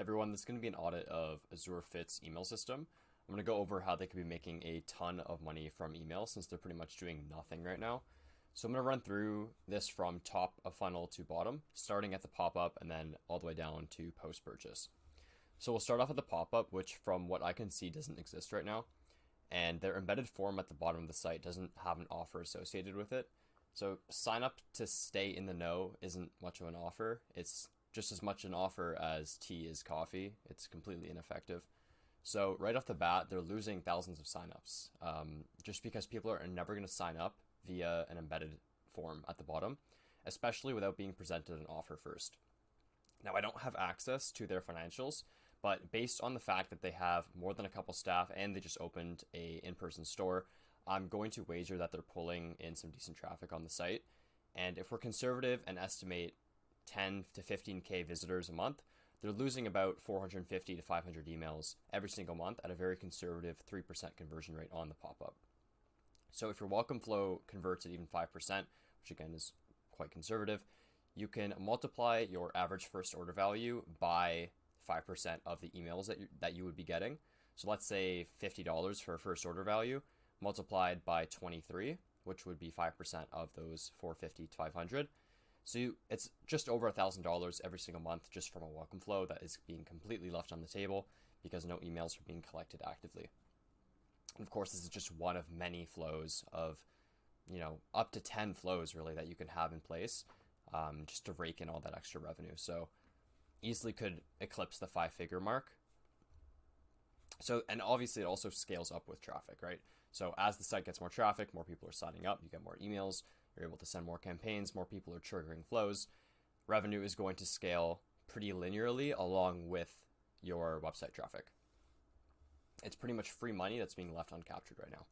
Everyone, this is going to be an audit of Azur Fit's email system. I'm going to go over how they could be making a ton of money from email since they're pretty much doing nothing right now. So I'm going to run through this from top of funnel to bottom, starting at the pop-up and then all the way down to post-purchase. So we'll start off at the pop-up, which from what I can see doesn't exist right now. And their embedded form at the bottom of the site doesn't have an offer associated with it. So sign up to stay in the know isn't much of an offer. It's just as much an offer as tea is coffee. It's completely ineffective. So right off the bat, they're losing thousands of signups just because people are never going to sign up via an embedded form at the bottom, especially without being presented an offer first. Now, I don't have access to their financials, but based on the fact that they have more than a couple staff and they just opened a in-person store, I'm going to wager that they're pulling in some decent traffic on the site. And if we're conservative and estimate 10 to 15K visitors a month, they're losing about 450 to 500 emails every single month at a very conservative 3% conversion rate on the pop-up. So if your welcome flow converts at even 5%, which again is quite conservative, you can multiply your average first order value by 5% of the emails that you would be getting. So let's say $50 for a first order value multiplied by 23, which would be 5% of those 450 to 500. So it's just over $1,000 every single month just from a welcome flow that is being completely left on the table because no emails are being collected actively. And of course, this is just one of many flows of, up to 10 flows really that you can have in place just to rake in all that extra revenue. So easily could eclipse the 5-figure mark. So, and obviously it also scales up with traffic, right? So as the site gets more traffic, more people are signing up, you get more emails, you're able to send more campaigns, more people are triggering flows. Revenue is going to scale pretty linearly along with your website traffic. It's pretty much free money that's being left uncaptured right now.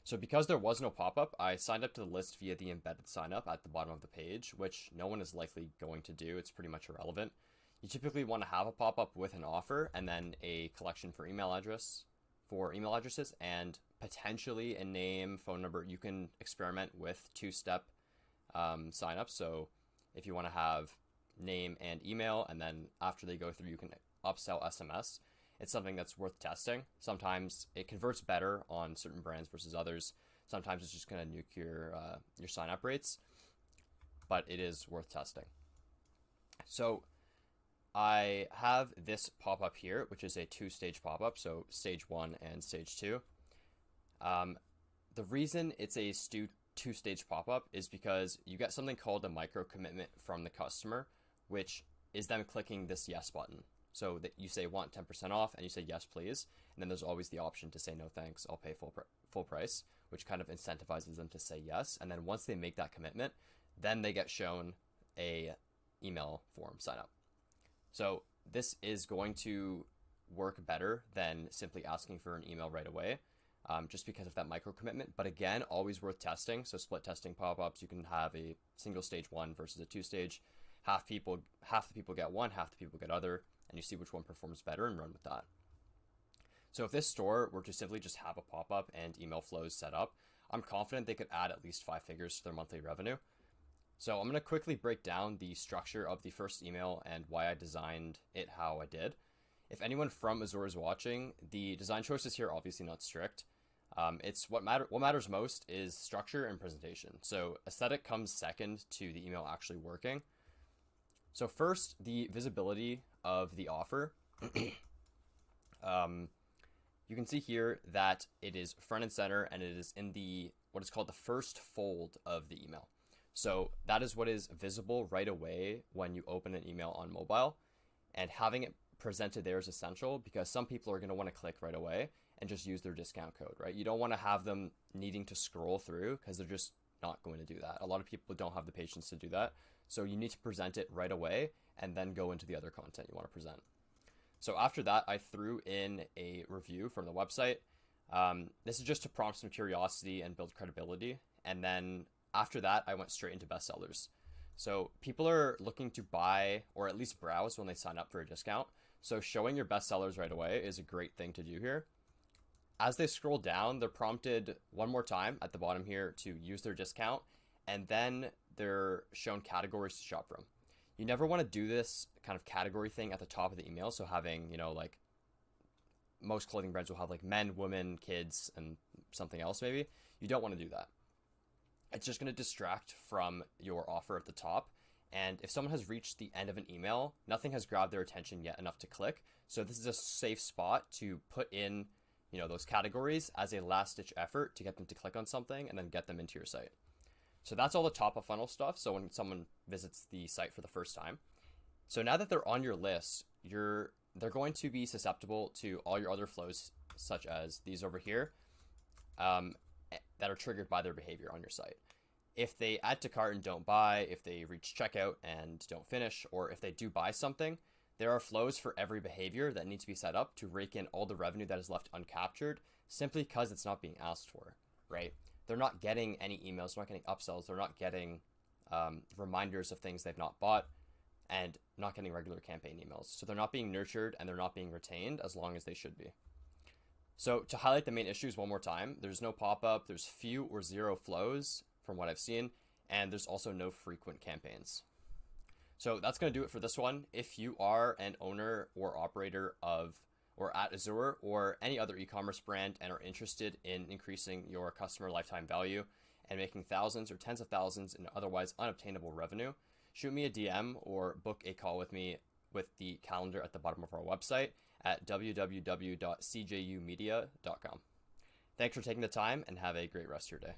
So because there was no pop-up, I signed up to the list via the embedded sign-up at the bottom of the page, which no one is likely going to do. It's pretty much irrelevant. You typically want to have a pop-up with an offer and then a collection for email addresses and potentially a name, phone number. You can experiment with two-step sign-up. So if you want to have name and email, and then after they go through, you can upsell SMS. It's something that's worth testing. Sometimes it converts better on certain brands versus others. Sometimes it's just going to nuke your sign-up rates, but it is worth testing. So I have this pop-up here, which is a 2-stage pop-up, so stage 1 and stage 2. The reason it's a 2-stage pop-up is because you get something called a micro commitment from the customer, which is them clicking this yes button. So that you say want 10% off and you say yes please, and then there's always the option to say no thanks, I'll pay full price, which kind of incentivizes them to say yes. And then once they make that commitment, then they get shown a email form sign up. So this is going to work better than simply asking for an email right away, just because of that micro commitment. But again, always worth testing. So split testing pop-ups, you can have a single stage one versus a 2-stage. Half the people get one, half the people get other, and you see which one performs better and run with that. So if this store were to simply just have a pop-up and email flows set up, I'm confident they could add at least 5 figures to their monthly revenue. So I'm going to quickly break down the structure of the first email and why I designed it how I did. If anyone from Azur is watching, the design choices here are obviously not strict. It's what matters most is structure and presentation. So aesthetic comes second to the email actually working. So first, the visibility of the offer. You can see here that it is front and center and it is in what is called the first fold of the email. So that is what is visible right away when you open an email on mobile, and having it presented there is essential because some people are going to want to click right away and just use their discount code, right? You don't want to have them needing to scroll through because they're just not going to do that. A lot of people don't have the patience to do that. So you need to present it right away and then go into the other content you want to present. So after that, I threw in a review from the website. This is just to prompt some curiosity and build credibility. And then after that, I went straight into bestsellers. So people are looking to buy or at least browse when they sign up for a discount. So showing your bestsellers right away is a great thing to do here. As they scroll down, they're prompted one more time at the bottom here to use their discount, and then they're shown categories to shop from. You never want to do this kind of category thing at the top of the email. So having, like most clothing brands will have like men, women, kids, and something else maybe. You don't want to do that. It's just going to distract from your offer at the top. And if someone has reached the end of an email, nothing has grabbed their attention yet enough to click. So this is a safe spot to put in, those categories as a last-ditch effort to get them to click on something and then get them into your site. So that's all the top of funnel stuff. So when someone visits the site for the first time. So now that they're on your list, they're going to be susceptible to all your other flows, such as these over here, that are triggered by their behavior on your site. If they add to cart and don't buy, if they reach checkout and don't finish, or if they do buy something, there are flows for every behavior that need to be set up to rake in all the revenue that is left uncaptured simply because it's not being asked for, right? They're not getting any emails, they're not getting upsells, they're not getting reminders of things they've not bought, and not getting regular campaign emails. So they're not being nurtured and they're not being retained as long as they should be. So to highlight the main issues one more time, there's no pop-up, there's few or zero flows from what I've seen, and there's also no frequent campaigns. So that's going to do it for this one. If you are an owner or operator or at Azur or any other e-commerce brand and are interested in increasing your customer lifetime value and making thousands or tens of thousands in otherwise unobtainable revenue, shoot me a DM or book a call with me with the calendar at the bottom of our website at www.cjumedia.com. Thanks for taking the time and have a great rest of your day.